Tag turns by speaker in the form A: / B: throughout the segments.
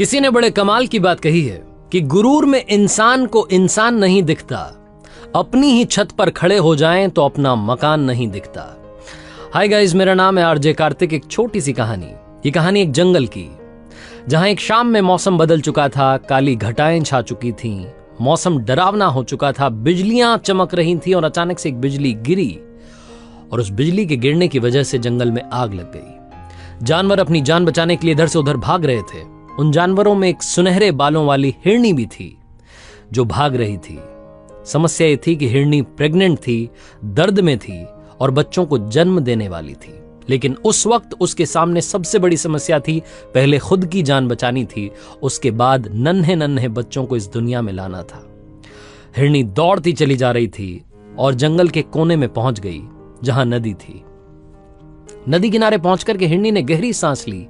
A: किसी ने बड़े कमाल की बात कही है कि गुरूर में इंसान को इंसान नहीं दिखता, अपनी ही छत पर खड़े हो जाएं तो अपना मकान नहीं दिखता। हाय गाइस, मेरा नाम है आरजे कार्तिक। एक छोटी सी कहानी। ये कहानी एक जंगल की, जहां एक शाम में मौसम बदल चुका था, काली घटाएं छा चुकी थीं, मौसम डरावना हो चुका था, बिजलियां चमक रही थी और अचानक से एक बिजली गिरी और उस बिजली के गिरने की वजह से जंगल में आग लग गई। जानवर अपनी जान बचाने के लिए इधर से उधर भाग रहे थे। उन जानवरों में एक सुनहरे बालों वाली हिरनी भी थी जो भाग रही थी। समस्या ये थी कि हिरनी प्रेग्नेंट थी, दर्द में थी और बच्चों को जन्म देने वाली थी। लेकिन उस वक्त उसके सामने सबसे बड़ी समस्या थी, पहले खुद की जान बचानी थी, उसके बाद नन्हे नन्हे बच्चों को इस दुनिया में लाना था। हिरनी दौड़ती चली जा रही थी और जंगल के कोने में पहुंच गई जहां नदी थी। नदी किनारे पहुंचकर के हिरनी ने गहरी सांस ली,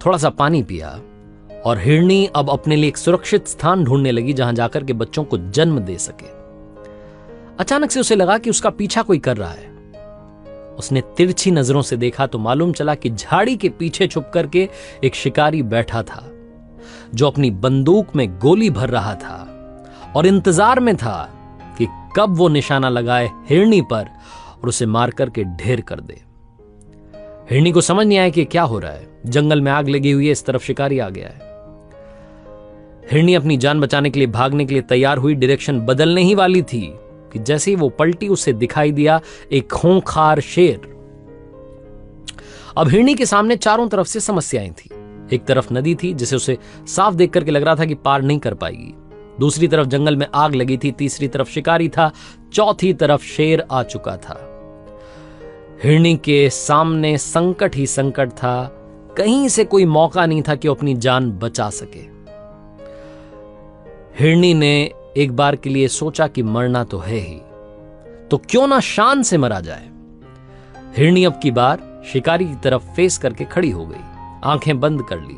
A: थोड़ा सा पानी पिया और हिरनी अब अपने लिए एक सुरक्षित स्थान ढूंढने लगी जहां जाकर के बच्चों को जन्म दे सके। अचानक से उसे लगा कि उसका पीछा कोई कर रहा है। उसने तिरछी नजरों से देखा तो मालूम चला कि झाड़ी के पीछे छुप करके एक शिकारी बैठा था जो अपनी बंदूक में गोली भर रहा था और इंतजार में था कि कब वो निशाना लगाए हिरनी पर और उसे मार करके ढेर कर दे। हिरनी को समझ नहीं आया कि क्या हो रहा है। जंगल में आग लगी हुई है, इस तरफ शिकारी आ गया है। हिरनी अपनी जान बचाने के लिए भागने के लिए तैयार हुई, डायरेक्शन बदलने ही वाली थी कि जैसे ही वो पलटी उसे दिखाई दिया एक खूंखार शेर। अब हिरनी के सामने चारों तरफ से समस्याएं थी। एक तरफ नदी थी जिसे उसे साफ देख करके लग रहा था कि पार नहीं कर पाएगी, दूसरी तरफ जंगल में आग लगी थी, तीसरी तरफ शिकारी था, चौथी तरफ शेर आ चुका था। हिरनी के सामने संकट ही संकट था, कहीं से कोई मौका नहीं था कि वो अपनी जान बचा सके। हिरनी ने एक बार के लिए सोचा कि मरना तो है ही, तो क्यों ना शान से मरा जाए। हिरनी अब की बार शिकारी की तरफ फेस करके खड़ी हो गई, आंखें बंद कर ली,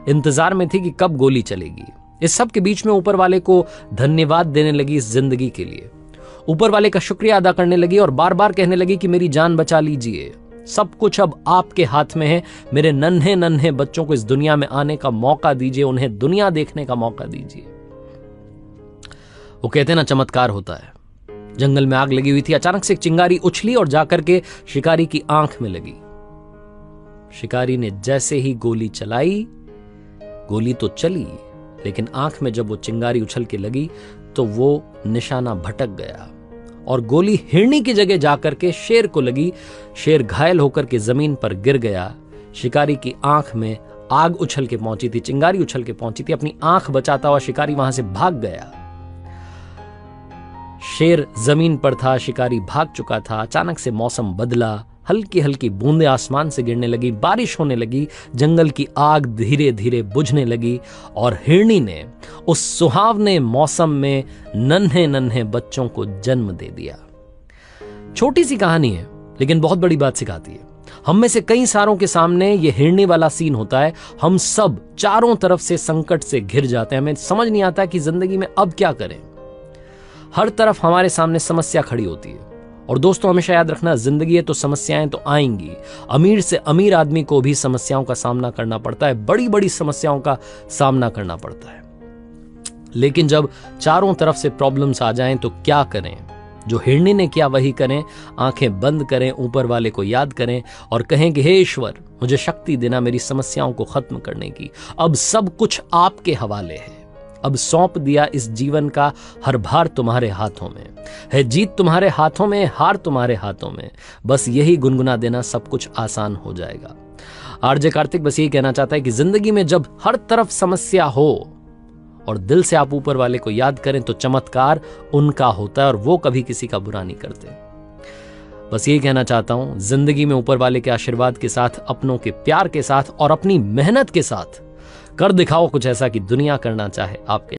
A: इंतजार में थी कि कब गोली चलेगी। इस सब के बीच में ऊपर वाले को धन्यवाद देने लगी इस जिंदगी के लिए। ऊपर वाले का शुक्रिया अदा करने लगी और बार बार कहने लगी कि मेरी जान बचा लीजिए, सब कुछ अब आपके हाथ में है, मेरे नन्हे नन्हे बच्चों को इस दुनिया में आने का मौका दीजिए, उन्हें दुनिया देखने का मौका दीजिए। वो कहते ना, चमत्कार होता है। जंगल में आग लगी हुई थी, अचानक से एक चिंगारी उछली और जाकर के शिकारी की आंख में लगी। शिकारी ने जैसे ही गोली चलाई, गोली तो चली लेकिन आंख में जब वो चिंगारी उछल के लगी तो वो निशाना भटक गया और गोली हिरनी की जगह जाकर के शेर को लगी। शेर घायल होकर के जमीन पर गिर गया। शिकारी की आंख में आग उछल के पहुंची थी, चिंगारी उछल के पहुंची थी। अपनी आंख बचाता हुआ शिकारी वहां से भाग गया। शेर जमीन पर था, शिकारी भाग चुका था। अचानक से मौसम बदला, हल्की हल्की बूंदें आसमान से गिरने लगी, बारिश होने लगी, जंगल की आग धीरे धीरे बुझने लगी और हिरनी ने उस सुहावने मौसम में नन्हे नन्हे बच्चों को जन्म दे दिया। छोटी सी कहानी है लेकिन बहुत बड़ी बात सिखाती है। हम में से कई सारों के सामने ये हिरनी वाला सीन होता है। हम सब चारों तरफ से संकट से घिर जाते हैं, हमें समझ नहीं आता कि जिंदगी में अब क्या करें। हर तरफ हमारे सामने समस्या खड़ी होती है और दोस्तों हमेशा याद रखना, जिंदगी है तो समस्याएं तो आएंगी। अमीर से अमीर आदमी को भी समस्याओं का सामना करना पड़ता है, बड़ी बड़ी समस्याओं का सामना करना पड़ता है। लेकिन जब चारों तरफ से प्रॉब्लम्स आ जाएं तो क्या करें? जो हिरनी ने किया वही करें, आंखें बंद करें, ऊपर वाले को याद करें और कहें कि हे ईश्वर, मुझे शक्ति देना मेरी समस्याओं को खत्म करने की। अब सब कुछ आपके हवाले है, अब सौंप दिया इस जीवन का हर भार तुम्हारे हाथों में है, जीत तुम्हारे हाथों में, हार तुम्हारे हाथों में। बस यही गुनगुना देना, सब कुछ आसान हो जाएगा। आरजे कार्तिक बस यही कहना चाहता है कि जिंदगी में जब हर तरफ समस्या हो और दिल से आप ऊपर वाले को याद करें तो चमत्कार उनका होता है और वो कभी किसी का बुरा नहीं करते। बस यही कहना चाहता हूं, जिंदगी में ऊपर वाले के आशीर्वाद के साथ, अपनों के प्यार के साथ और अपनी मेहनत के साथ कर दिखाओ कुछ ऐसा कि दुनिया करना चाहे आपके